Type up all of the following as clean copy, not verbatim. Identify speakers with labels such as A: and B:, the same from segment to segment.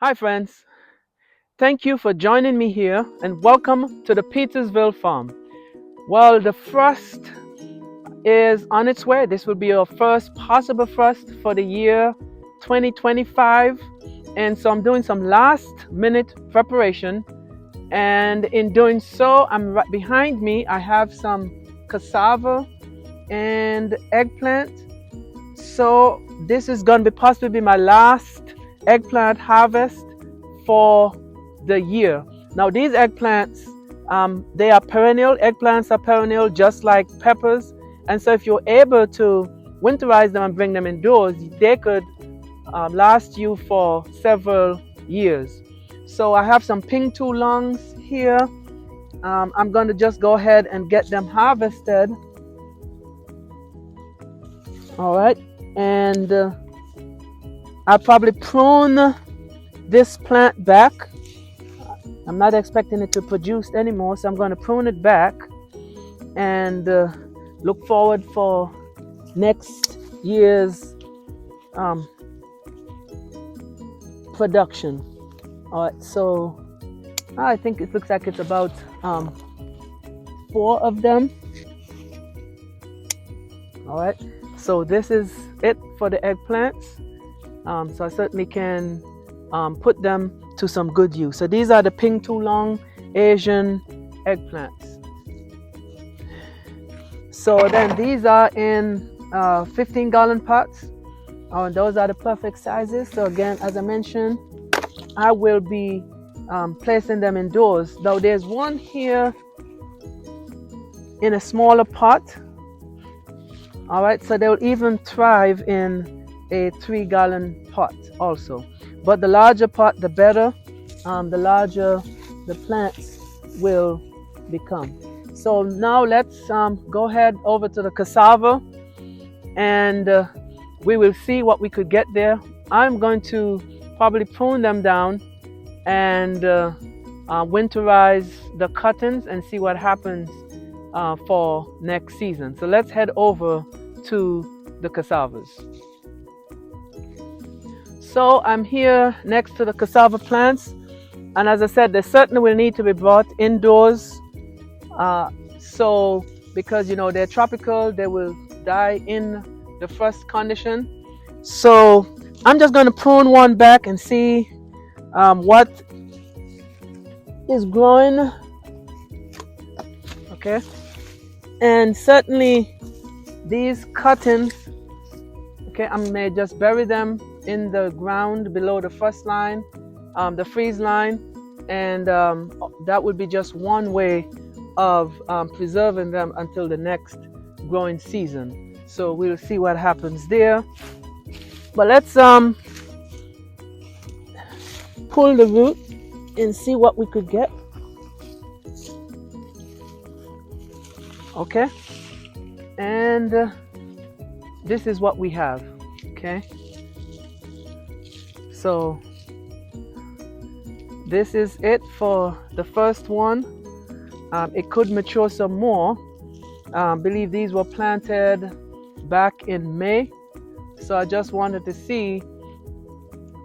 A: Hi friends, thank you for joining me here and welcome to the Petersville farm. Well, the frost is on its way. This will be our first possible frost for the year 2025, and so I'm doing some last minute preparation, and in doing so, right behind me I have some cassava and eggplant. So this is going to be possibly my last eggplant harvest for the year. Now these eggplants, they are perennial. Eggplants are perennial, just like peppers. And so if you're able to winterize them and bring them indoors, they could last you for several years. So I have some Ping Tung Longs here. I'm going to just go ahead and get them harvested. All right, and I'll probably prune this plant back. I'm not expecting it to produce anymore, so I'm going to prune it back and look forward for next year's production. All right, so I think it looks like it's about 4 of them. All right, so this is it for the eggplants. So I certainly can put them to some good use. So these are the Ping Tung Long Asian eggplants. So then these are in 15-gallon pots. And those are the perfect sizes. So again, as I mentioned, I will be placing them indoors. Though there's one here in a smaller pot. All right, so they'll even thrive in a 3-gallon pot also. But the larger pot, the better. The larger the plants will become. So now let's go ahead over to the cassava, and we will see what we could get there. I'm going to probably prune them down and winterize the cuttings and see what happens for next season. So let's head over to the cassavas. So I'm here next to the cassava plants, and as I said, they certainly will need to be brought indoors. So because they're tropical, they will die in the frost condition. So I'm just going to prune one back and see what is growing. Okay, and certainly these cuttings, okay, I may just bury them in the ground below the frost line, the freeze line, and that would be just one way of preserving them until the next growing season. So we'll see what happens there. But let's pull the root and see what we could get. Okay, and this is what we have. Okay, so this is it for the first one. It could mature some more. I believe these were planted back in May, so I just wanted to see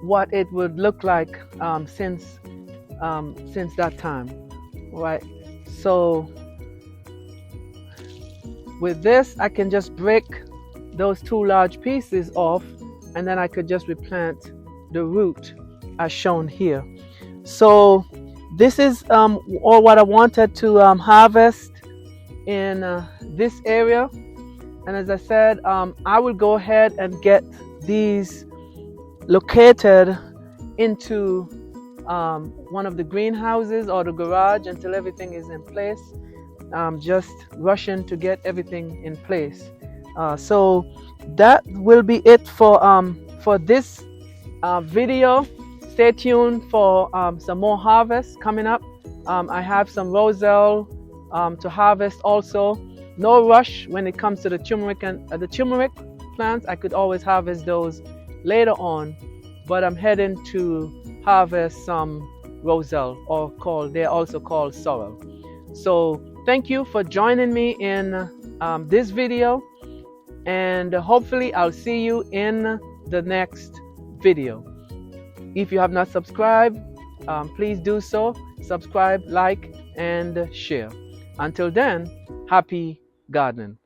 A: what it would look like since that time. Right, so with this I can just break those 2 large pieces off, and then I could just replant the root as shown here. So this is all what I wanted to harvest in this area. And as I said, I will go ahead and get these located into one of the greenhouses or the garage until everything is in place. Just rushing to get everything in place. So that will be it for this video. Stay tuned for some more harvests coming up. I have some roselle to harvest also. No rush when it comes to the turmeric and the turmeric plants. I could always harvest those later on, but I'm heading to harvest some roselle, or they're also called sorrel. So thank you for joining me in this video, and hopefully I'll see you in the next video. If you have not subscribed, please do so. Subscribe, like, and share. Until then, happy gardening.